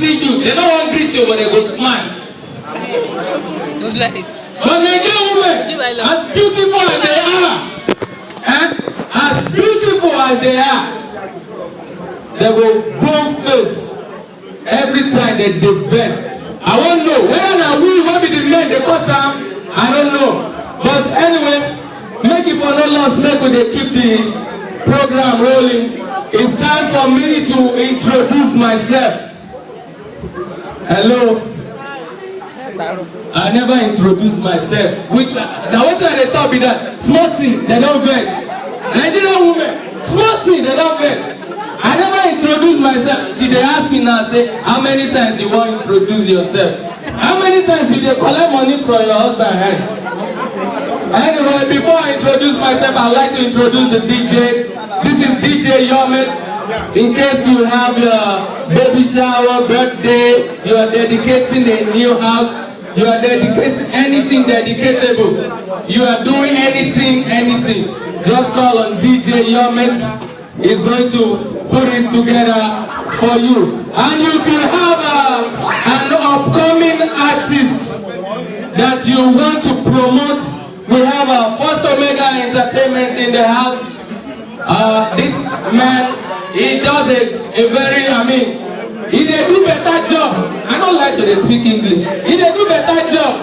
see you, they don't want to greet you, but they go smile. But Nigerian women, as beautiful as they are, as beautiful as they are, they go bone face every time they divest. I won't know whether now we will be the men they cause them. I don't know. But anyway, make it for no loss, make we keep the program rolling. It's time for me to introduce myself. Hello. I never introduced myself. Which now what are they talking that? Small thing, they don't vex. Nigerian women, small thing, they don't vex. I never introduced myself. She they ask me now, say, how many times you want to introduce yourself? How many times you they collect money from your husband hand? Anyway, before I introduce myself, I'd like to introduce the DJ. This is DJ Yomes. In case you have your baby shower, birthday, you are dedicating a new house, you are dedicating anything dedicatable, you are doing anything, just call on DJ Yomes. He's going to put this together for you. And if you have an upcoming artist that you want to promote, we have a First Omega Entertainment in the house. This man, he does a very, he dey do better job. I don't like to speak English. He dey do better job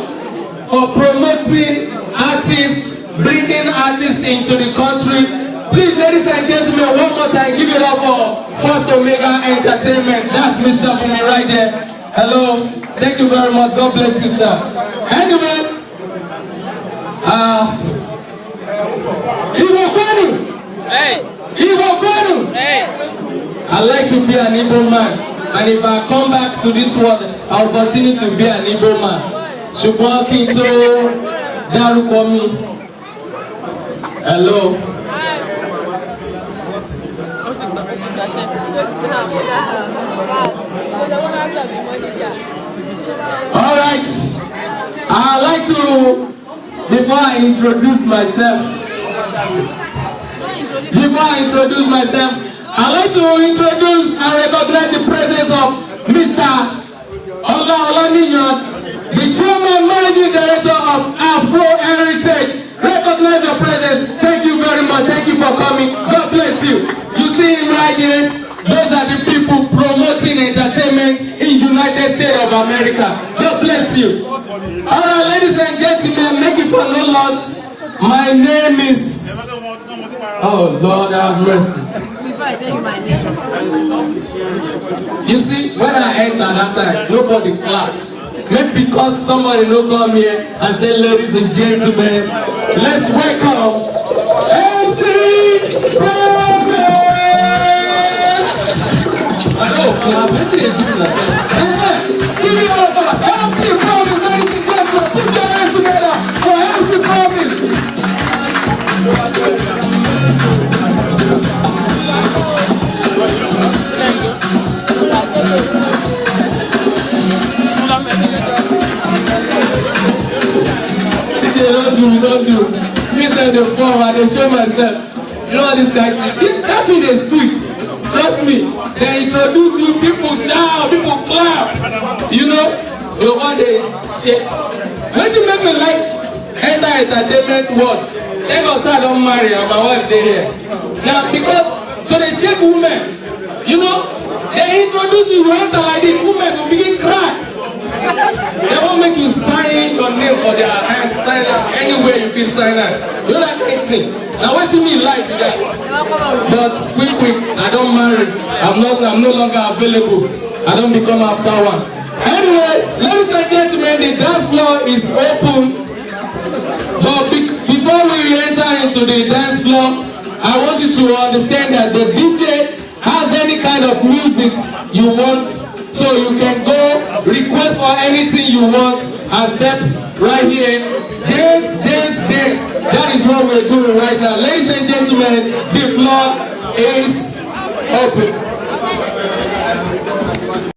for promoting artists, bringing artists into the country. Please, ladies and gentlemen, one more time, give it up for First Omega Entertainment. That's Mr. Bumi right there. Hello. Thank you very much. God bless you, sir. Anyway, Hey. I like to be an Igbo man, and if I come back to this world, I'll continue to be an Igbo man. Ṣùgbọ́n kí n tó dárúkọ mi. Hello. All right. I like to, before I introduce myself, I like to introduce and recognize the presence of Mr. Olaniyan, the Chairman Managing Director of Afro Heritage. Recognize your presence. Thank you very much. Thank you for coming. God bless you. You see him right here. Those are the people promoting entertainment in United States of America. God bless you. All right, ladies and gentlemen, make it for no loss. My name is... Oh, Lord have mercy. Before I tell you my name. You see, when I enter that time, nobody clapped. Maybe because somebody don't come here and say, ladies and gentlemen, let's welcome MC Promise! I know, clap. Let's do that. Give it up for MC Promise, ladies and gentlemen. Put your hands together for MC Promise. Don't do. Inside the form, I show myself. You know this guy. That thing is sweet. Trust me. They introduce you, people shout, people clap. You know, the one they shake. When you make me like enter entertainment world, they go start on marry and my wife they here. Now because to the shake women, you know, they introduce you, you enter like this, women will begin cry. They won't make you sign your name for their hand, sign anywhere you feel sign out. You know that kind of thing. Now what do you mean like that? But quick, I don't marry. I'm no longer available. I don't become after one. Anyway, ladies and gentlemen, the dance floor is open. But before we enter into the dance floor, I want you to understand that the DJ has any kind of music you want. So you can go request for anything you want and step right here. Dance. That is what we're doing right now. Ladies and gentlemen, the floor is open.